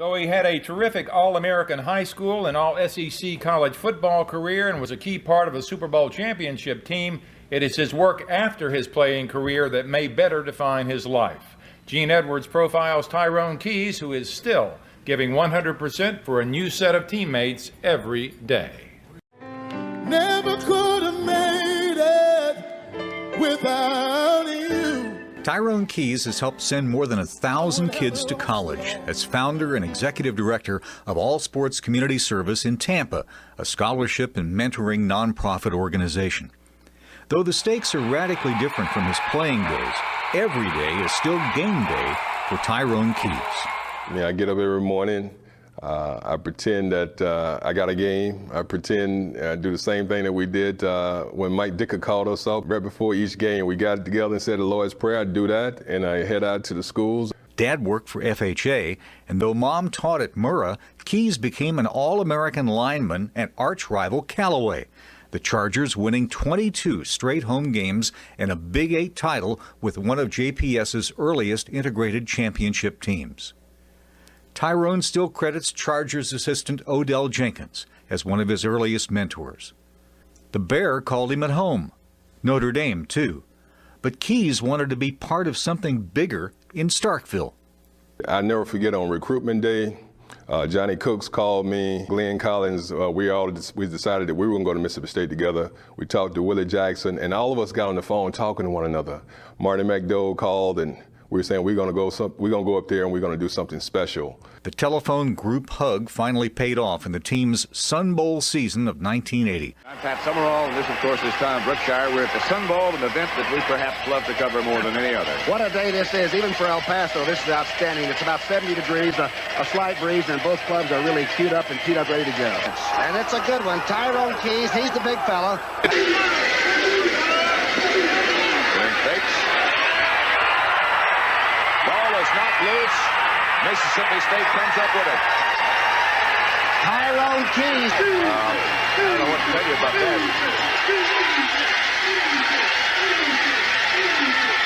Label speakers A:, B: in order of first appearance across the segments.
A: Though he had a terrific All-American high school and All-SEC college football career and was a key part of a Super Bowl championship team, it is his work after his playing career that may better define his life. Gene Edwards profiles Tyrone Keys, who is still giving 100% for a new set of teammates every day.
B: Never could have made it without you.
C: Tyrone Keys has helped send more than 1,000 kids to college as founder and executive director of All Sports Community Service in Tampa, a scholarship and mentoring nonprofit organization. Though the stakes are radically different from his playing days, every day is still game day for Tyrone Keys.
D: I get up every morning. I pretend that I got a game. I pretend do the same thing that we did when Mike Dicker called us up right before each game. We got together and said the Lord's Prayer. I do that, and I head out to the schools.
C: Dad worked for FHA, and though Mom taught at Murrah, Keys became an All-American lineman at arch-rival Callaway. The Chargers winning 22 straight home games and a Big 8 title with one of JPS's earliest integrated championship teams. Tyrone still credits Chargers assistant Odell Jenkins as one of his earliest mentors. The Bear called him at home. Notre Dame, too. But Keys wanted to be part of something bigger in Starkville.
D: I'll never forget on recruitment day, Johnny Cooks called me, Glenn Collins, we decided that we were going to go to Mississippi State together. We talked to Willie Jackson, and all of us got on the phone talking to one another. Marty McDowell called, and we were saying we're going to go up there and we're going to do something special.
C: The telephone group hug finally paid off in the team's Sun Bowl season of 1980.
E: I'm Pat Summerall, and this, of course, is Tom Brookshire. We're at the Sun Bowl, an event that we perhaps love to cover more than any other.
F: What a day this is, even for El Paso. This is outstanding. It's about 70 degrees, a slight breeze, and both clubs are really queued up and teed up, ready to go. And it's a good one. Tyrone Keys, he's the big fella.
E: Fakes. Ball is knocked loose. Mississippi State comes up with it.
F: Tyrone Keys.
E: I don't know what to tell you about that.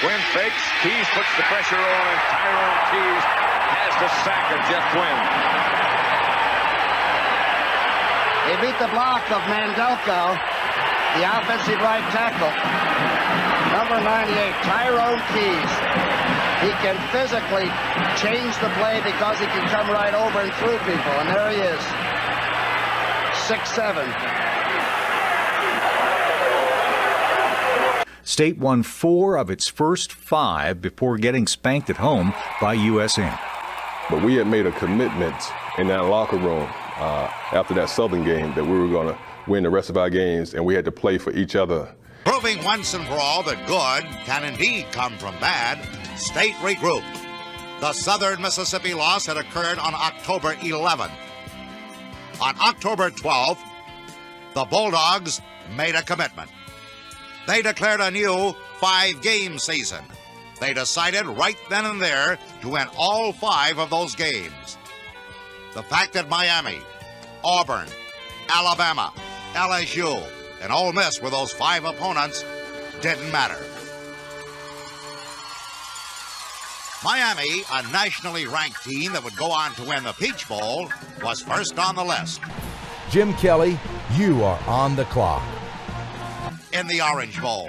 E: Quinn fakes. Keys puts the pressure on, and Tyrone Keys has the sack of Jeff Quinn.
F: He beat the block of Mandelko, the offensive right tackle. Number 98, Tyrone Keys. He can physically change the play because he can come right over and through people. And there he is, 6'7".
C: State won 4 of its first 5 before getting spanked at home by USN.
D: But we had made a commitment in that locker room after that Southern game that we were going to win the rest of our games, and we had to play for each other.
G: Proving once and for all that good can indeed come from bad, State regrouped. The Southern Mississippi loss had occurred on October 11. On October 12th, the Bulldogs made a commitment. They declared a new 5-game season. They decided right then and there to win all 5 of those games. The fact that Miami, Auburn, Alabama, LSU, and Ole Miss were those 5 opponents didn't matter. Miami, a nationally ranked team that would go on to win the Peach Bowl, was first on the list.
H: Jim Kelly, you are on the clock.
G: In the Orange Bowl,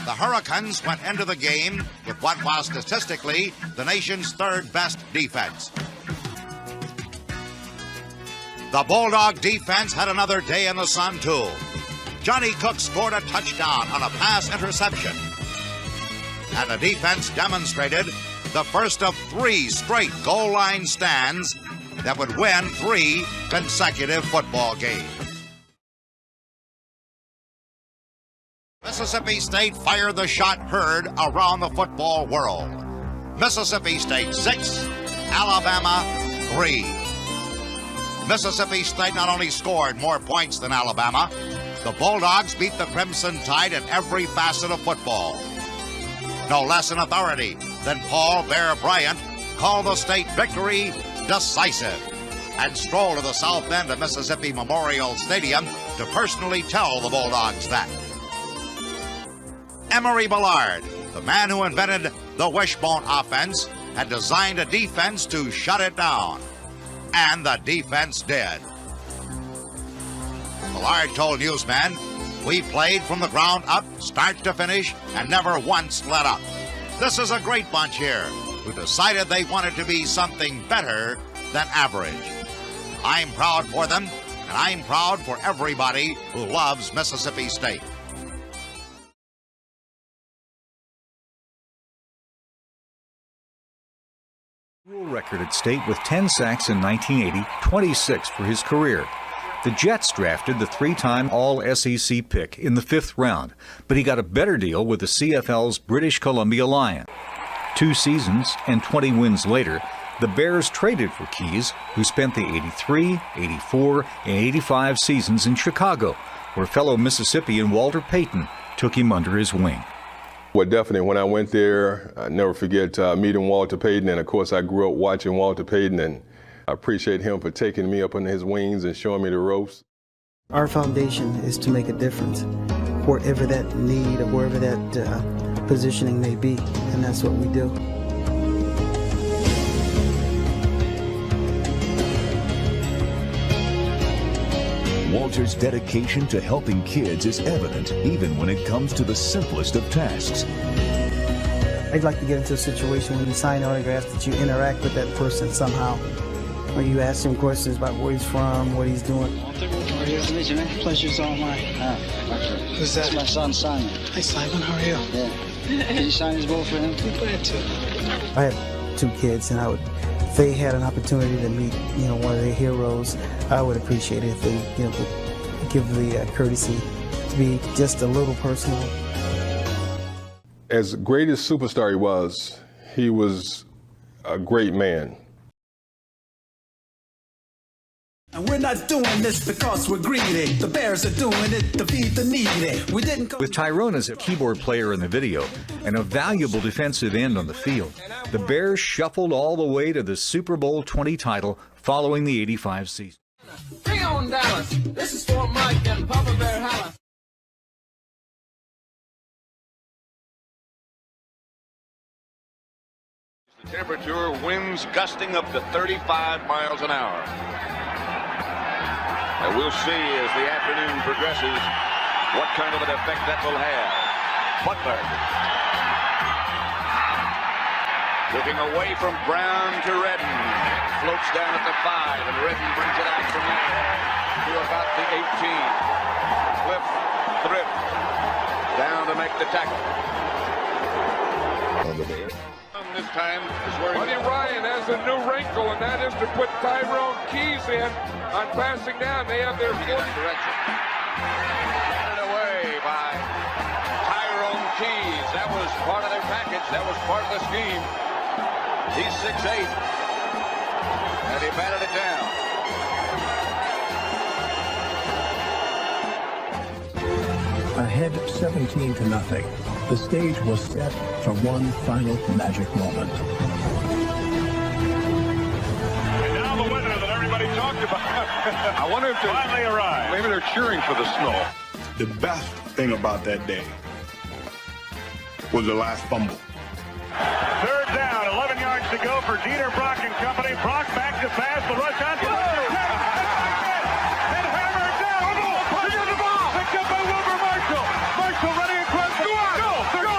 G: the Hurricanes went into the game with what was statistically the nation's 3rd best defense. The Bulldog defense had another day in the sun, too. Johnny Cook scored a touchdown on a pass interception. And the defense demonstrated the first of 3 straight goal line stands that would win 3 consecutive football games. Mississippi State fired the shot heard around the football world. Mississippi State 6, Alabama 3. Mississippi State not only scored more points than Alabama, the Bulldogs beat the Crimson Tide in every facet of football. No less an authority than Paul Bear Bryant called the state victory decisive and strolled to the south end of Mississippi Memorial Stadium to personally tell the Bulldogs that. Emory Ballard, the man who invented the wishbone offense, had designed a defense to shut it down. and the defense did. Millard told Newsman, "We played from the ground up, start to finish, and never once let up. This is a great bunch here who decided they wanted to be something better than average. I'm proud for them, and I'm proud for everybody who loves Mississippi State."
C: Record at State with 10 sacks in 1980, 26 for his career. The Jets drafted the three-time All-SEC pick in the 5th round, but he got a better deal with the CFL's British Columbia Lions. 2 seasons and 20 wins later, the Bears traded for Keys, who spent the 83, 84, and 85 seasons in Chicago, where fellow Mississippian Walter Payton took him under his wing.
D: Well, definitely, when I went there, I never forget meeting Walter Payton, and of course I grew up watching Walter Payton, and I appreciate him for taking me up under his wings and showing me the ropes.
I: Our foundation is to make a difference wherever that need or wherever that positioning may be, and that's what we do.
J: Walter's dedication to helping kids is evident even when it comes to the simplest of tasks.
I: I'd like to get into a situation when you sign autographs that you interact with that person somehow. Or you ask him questions about where he's from, what he's doing.
K: Walter, how are you? Nice to meet you, man. Pleasure's all mine. Who's that? That's my son, Simon. Hi, Simon. How are you? Yeah. Did you sign his ball for him? I'm glad to.
I: I have 2 kids, and if they had an opportunity to meet, one of their heroes, I would appreciate it if they, would give the courtesy to be just a little personal.
D: As great as superstar he was a great man.
L: And we're not doing this because we're greedy. The Bears are doing it to feed the needy. We didn't.
C: With Tyrone as a keyboard player in the video and a valuable defensive end on the field, the Bears shuffled all the way to the Super Bowl 20 title following the 85 season.
M: Hang on, Dallas. This is for Mike and Papa Bear Halla.
E: The temperature, winds gusting up to 35 miles an hour. And we'll see as the afternoon progresses what kind of an effect that will have. Butler looking away from Brown to Redden. Floats down at the 5, and Redden brings it out from there to about the 18. Cliff Thrift down to make the tackle. This time is where
N: Buddy Ryan has a new wrinkle, and that is to put Tyrone Keys in on passing down. They have their
E: direction. Batted away by Tyrone Keys. That was part of their package. That was part of the scheme. He's 6'8", and he batted it down.
O: Ahead 17-0. The stage was set for one final magic moment.
E: And now the winner that everybody talked about.
N: I wonder if they
E: finally arrived.
N: Maybe they're cheering for the snow.
P: The best thing about that day was the last fumble.
E: 3rd down, 11 yards to go for Dieter Brock and company. Brock back to pass, the rush on. And hammered down. Look at the ball. Picked up by Wilbur Marshall. Marshall running across the goal. 30,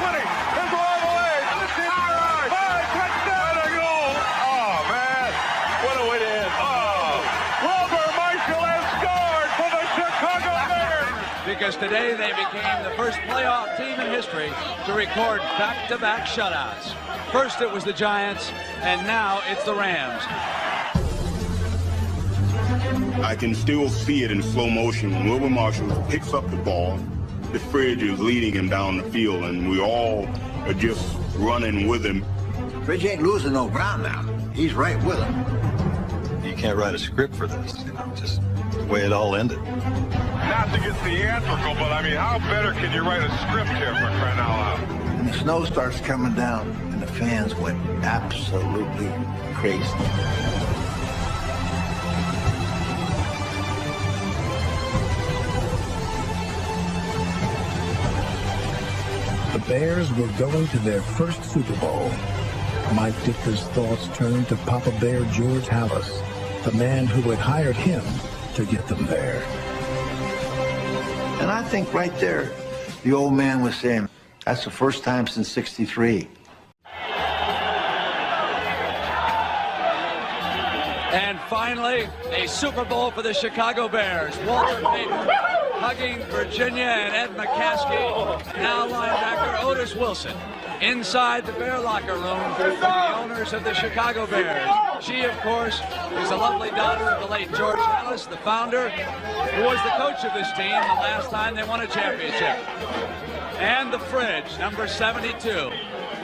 E: 20. There's all the way. 5, touchdown. A goal. Oh, man. What a way to end. Oh. Wilbur Marshall has scored for the Chicago Bears.
Q: Because today they became the first playoff team in history to record back-to-back shutouts. First it was the Giants, and now it's the Rams.
P: I can still see it in slow motion when Wilbur Marshall picks up the ball. The Fridge is leading him down the field, and we all are just running with him.
R: Fridge ain't losing no ground now. He's right with him.
S: You can't write a script for this, just the way it all ended.
N: Not to get theatrical, but I mean, how better can you write a script here for crying out loud?
R: And the snow starts coming down, and the fans went absolutely crazy.
O: The Bears were going to their first Super Bowl. Mike Ditka's thoughts turned to Papa Bear George Hallis, the man who had hired him to get them there.
R: And I think right there, the old man was saying, that's the first time since '63.
Q: And finally, a Super Bowl for the Chicago Bears. Walter Payton hugging Virginia and Ed McCaskey. Now linebacker Otis Wilson. Inside the Bear locker room with the owners of the Chicago Bears. She, of course, is a lovely daughter of the late George Hallis, the founder, who was the coach of this team the last time they won a championship. And the fridge, number 72,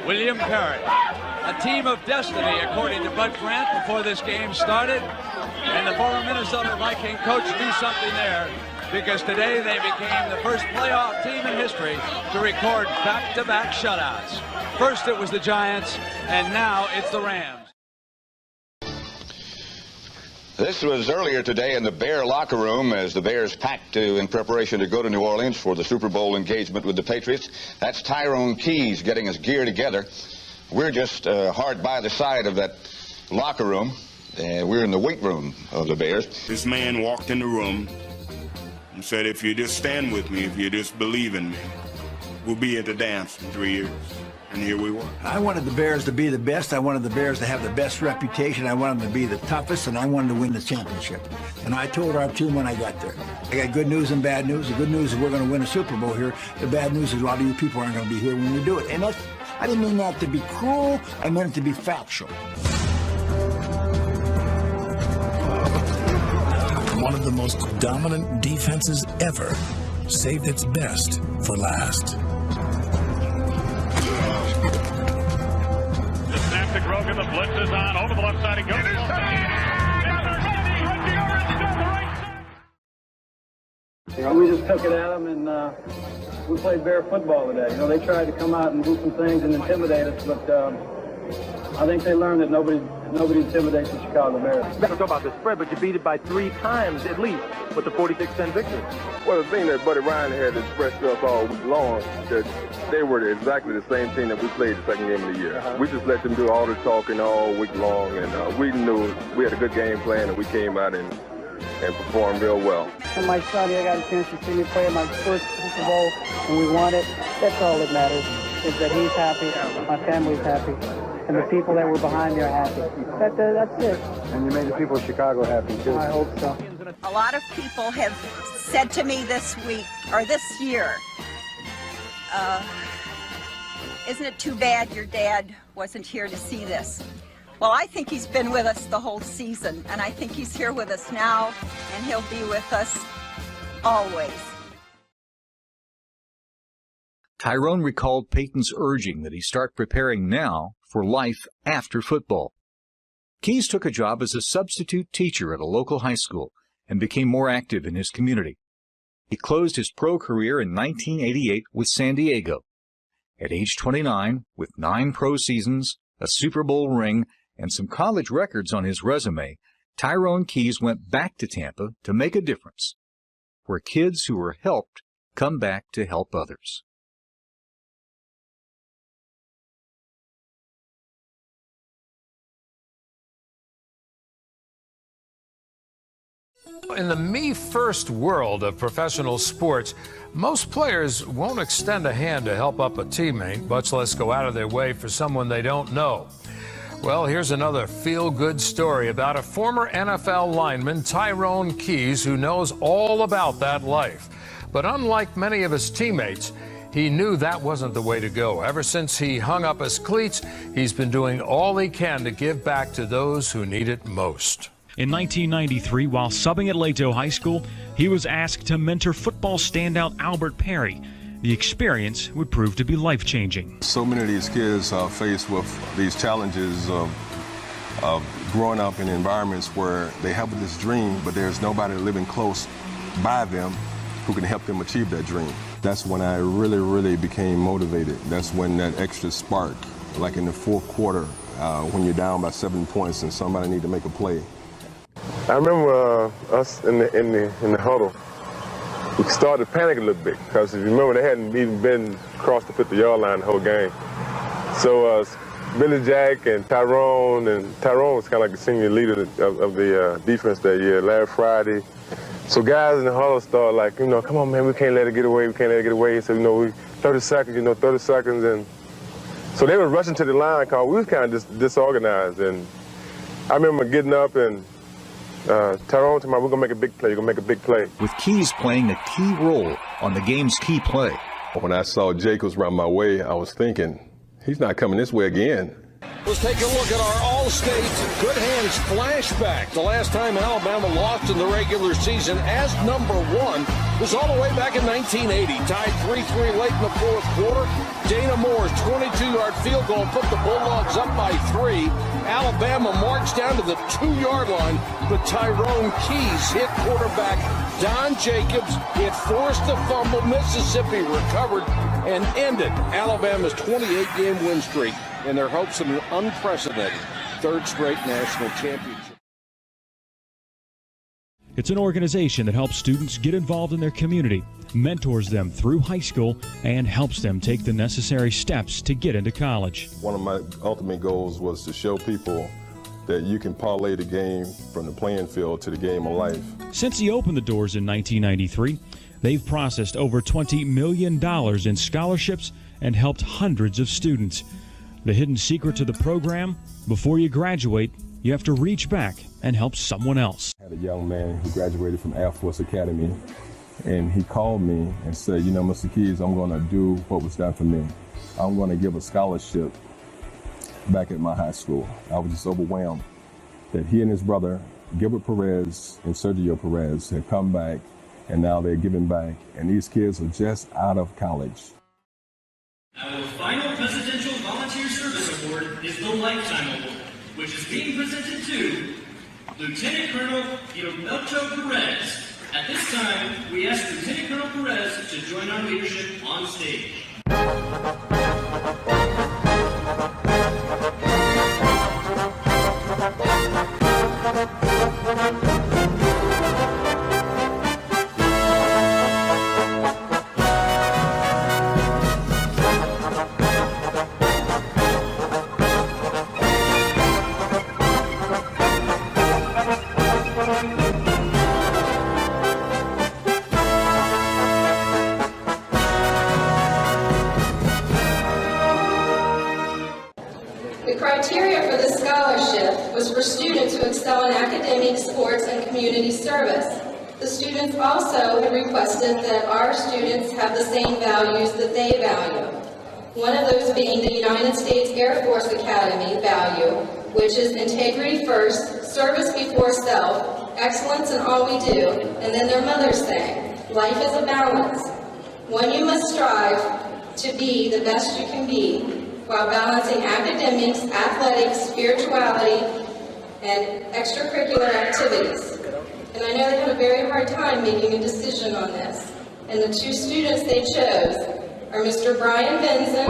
Q: William Perry. A team of destiny, according to Bud Grant, before this game started. And the former Minnesota Viking coach knew something there, because today they became the first playoff team in history to record back-to-back shutouts. First it was the Giants, and now it's the Rams.
E: This was earlier today in the Bear locker room as the Bears packed in preparation to go to New Orleans for the Super Bowl engagement with the Patriots. That's Tyrone Keys getting his gear together. We're just hard by the side of that locker room. We're in the weight room of the Bears.
P: This man walked in the room and said, if you just stand with me, if you just believe in me, we'll be at the dance in 3 years. And here we were.
R: I wanted the Bears to be the best. I wanted the Bears to have the best reputation. I wanted them to be the toughest, and I wanted to win the championship. And I told our team when I got there, I got good news and bad news. The good news is we're going to win a Super Bowl here. The bad news is a lot of you people aren't going to be here when we do it. And that's, I didn't mean that to be cruel. I meant it to be factual.
O: One of the most dominant defenses ever saved its best for last.
T: The Grogan, the blitz is on, over the left side, he goes.
U: We just took it at them, and we played Bear football today. You know, they tried to come out and do some things and intimidate us, but I think they learned that nobody intimidates the Chicago Bears.
V: You talk about the spread, but you beat it by 3 times at least with the 46-10 victory.
D: Well, the thing that Buddy Ryan had expressed to us all week long, that they were exactly the same team that we played the second game of the year. We just let them do all the talking all week long, and we knew we had a good game plan, and we came out and performed real well.
U: And my son, I got a chance to see me play in my first Super Bowl, and we won it. That's all that matters, is that he's happy, my family's happy, and the people that were behind me are happy. That's it. And you made the people of Chicago happy, too. I hope so.
W: A lot of people have said to me this week, or this year, isn't it too bad your dad wasn't here to see this? Well, I think he's been with us the whole season, and I think he's here with us now, and he'll be with us always.
C: Tyrone recalled Peyton's urging that he start preparing now for life after football. Keys took a job as a substitute teacher at a local high school and became more active in his community. He closed his pro career in 1988 with San Diego. At age 29, with 9 pro seasons, a Super Bowl ring, and some college records on his resume, Tyrone Keys went back to Tampa to make a difference, where kids who were helped come back to help others.
X: In the me-first world of professional sports, most players won't extend a hand to help up a teammate, much less go out of their way for someone they don't know. Well, here's another feel-good story about a former NFL lineman, Tyrone Keys, who knows all about that life. But unlike many of his teammates, he knew that wasn't the way to go. Ever since he hung up his cleats, he's been doing all he can to give back to those who need it most.
Y: In 1993, while subbing at Lato High School, he was asked to mentor football standout Albert Perry. The experience would prove to be life-changing.
D: So many of these kids are faced with these challenges of growing up in environments where they have this dream, but there's nobody living close by them who can help them achieve that dream. That's when I really became motivated. That's when that extra spark, like in the fourth quarter, when you're down by 7 points and somebody need to make a play.
Z: I remember us in the huddle. We started to panic a little bit because if you remember, they hadn't even been across the 50-yard line the whole game. So Billy Jack and Tyrone was kind of like the senior leader of the defense that year, Larry Friday. So guys in the huddle start like, come on, man, we can't let it get away, we can't let it get away. So, we 30 seconds, 30 seconds. And so they were rushing to the line because we was kind of disorganized. And I remember getting up and Tyrone told me, we're going to make a big play,
C: With Keys playing a key role on the game's key play.
D: When I saw Jacobs run my way, I was thinking, he's not coming this way again.
A: Let's take a look at our All-State Good Hands flashback. The last time Alabama lost in the regular season as number one was all the way back in 1980. Tied 3-3 late in the fourth quarter. Dana Moore's 22-yard field goal put the Bulldogs up by 3. Alabama marched down to the 2-yard line, but Tyrone Keys hit quarterback Don Jacobs. It forced the fumble. Mississippi recovered and ended Alabama's 28-game win streak in their hopes of an unprecedented third straight national championship.
Y: It's an organization that helps students get involved in their community, mentors them through high school, and helps them take the necessary steps to get into college.
D: One of my ultimate goals was to show people that you can parlay the game from the playing field to the game of life.
Y: Since he opened the doors in 1993, they've processed over $20 million in scholarships and helped hundreds of students. The hidden secret to the program: before you graduate, you have to reach back and help someone else.
D: I had a young man who graduated from Air Force Academy, and he called me and said, Mr. Keys, I'm going to do what was done for me. I'm going to give a scholarship back at my high school. I was just overwhelmed that he and his brother, Gilbert Perez and Sergio Perez, had come back, and now they're giving back, and these kids are just out of college.
B: Our final Presidential Volunteer Service Award is the Lifetime Award, which is being presented to Lieutenant Colonel Gilberto Perez. At this time, we ask Lieutenant Colonel Perez to join our leadership on stage.
F: The criteria for the scholarship was for students who excel in academics, sports, and community service. The students also had requested that our students have the same values that they value. One of those being the United States Air Force Academy value, which is integrity first, service before self, excellence in all we do, and then their mother's thing: life is a balance. One you must strive to be the best you can be, while balancing academics, athletics, spirituality, and extracurricular activities. And I know they had a very hard time making a decision on this. And the two students they chose are Mr. Brian Benson